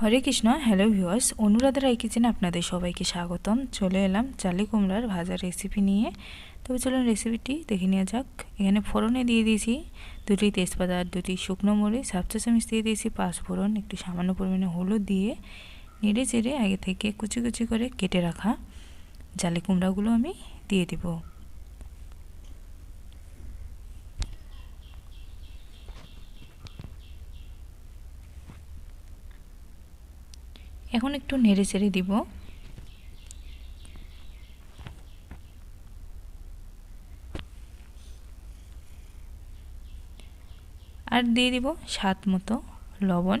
हरे Krishna hello viewers অনুরাধারাই কিচেনে আপনাদের সবাইকে স্বাগতম। চলে এলাম চালি কুমড়ার ভাজা রেসিপি নিয়ে। তবে চলুন রেসিপিটি দেখে নেওয়া যাক। এখানে ফোড়নে দিয়ে দিয়েছি দুটি তেজপাতা আর দুটি শুকনো মরিচ, হাফ চা চামচ দিয়ে দিয়েছি পাঁচ ফোড়ন, একটু সামান্য পরিমাণে হলুদ দিয়ে নেড়ে চেড়ে আগে থেকে কুচি কুচি করে কেটে রাখা জালি কুমড়াগুলো আমি দিয়ে দেব। এখন একটু নেড়ে চেড়ে দিব। আর দিয়ে দিব স্বাদ মতো লবণ,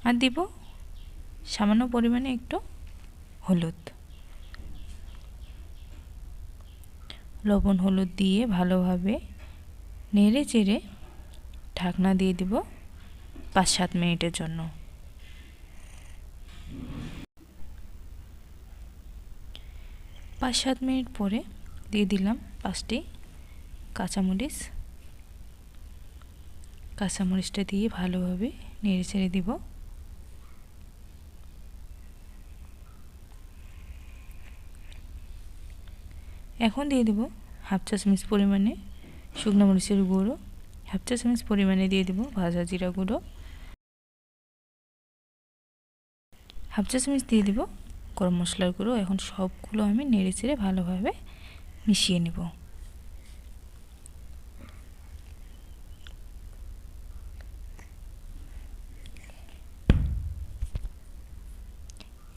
আর দিব সামান্য পরিমাণে একটু হলুদ। লবণ হলুদ দিয়ে ভালোভাবে নেড়ে চেড়ে ঢাকনা দিয়ে দিব 5-7 মিনিটের জন্য। পাঁচ সাত মিনিট পরে দিয়ে দিলাম 5টি কাঁচামরিচ। কাঁচামরিচটা দিয়ে ভালোভাবে নেড়ে চেড়ে দিব। এখন দিয়ে দেব হাফ চা চামচ পরিমাণে শুকনো মরিচের গুঁড়ো, হাফ চা চামচ পরিমাণে দিয়ে দেব ভাজা জিরা গুঁড়ো, হাফ চা চামচ দিয়ে দেব গরম মশলার গুঁড়ো। এখন সবগুলো আমি নেড়ে চেড়ে ভালোভাবে মিশিয়ে নেব।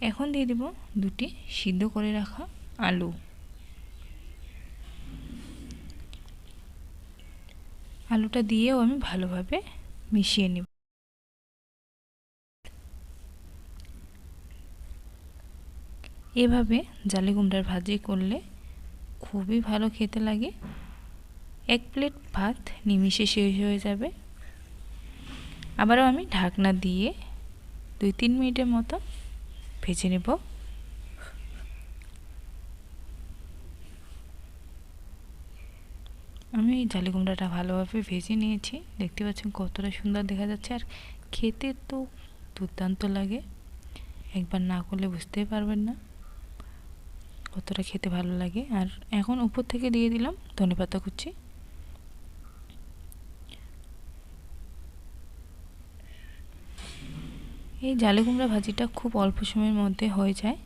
এখন দিয়ে দেব দুটি সিদ্ধ করে রাখা আলু। আলুটা দিয়েও আমি ভালোভাবে মিশিয়ে নেব। এভাবে জালি কুমড়ার ভাজি করলে খুবই ভালো খেতে লাগে। 1 প্লেট ভাত নিমিষে শেষ হয়ে যাবে। আবারও আমি ঢাকনা দিয়ে 2-3 মিনিটের মতো ভেজে নেব। আমি জালি কুমড়াটা ভালোভাবে ভেজে নিয়েছি। দেখতে পাচ্ছেন কতটা সুন্দর দেখা যাচ্ছে, আর খেতে তো দুর্দান্ত লাগে। একবার না করলে বুঝতেই পারবেন না কতটা খেতে ভালো লাগে। আর এখন উপর থেকে দিয়ে দিলাম ধনেপাতা কুচি। এই জালি কুমড়া ভাজিটা খুব অল্প সময়ের মধ্যে হয়ে যায়।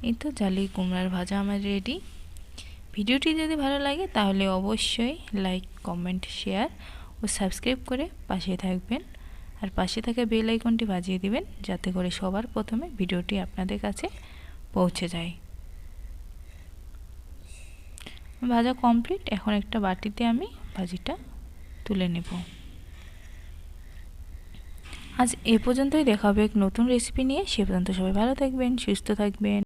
এই তো জালি কুমড়ার ভাজা আমার রেডি। ভিডিওটি যদি ভালো লাগে তাহলে অবশ্যই লাইক, কমেন্ট, শেয়ার ও সাবস্ক্রাইব করে পাশে থাকবেন। আর পাশে থাকা বেল আইকনটি বাজিয়ে দিবেন যাতে করে সবার প্রথমে ভিডিওটি আপনাদের কাছে পৌঁছে যায়। ভাজা কমপ্লিট। এখন একটা বাটিতে আমি ভাজিটা তুলে নেব। আজ এ পর্যন্তই। দেখা হবে এক নতুন রেসিপি নিয়ে। সে পর্যন্ত সবাই ভালো থাকবেন, সুস্থ থাকবেন।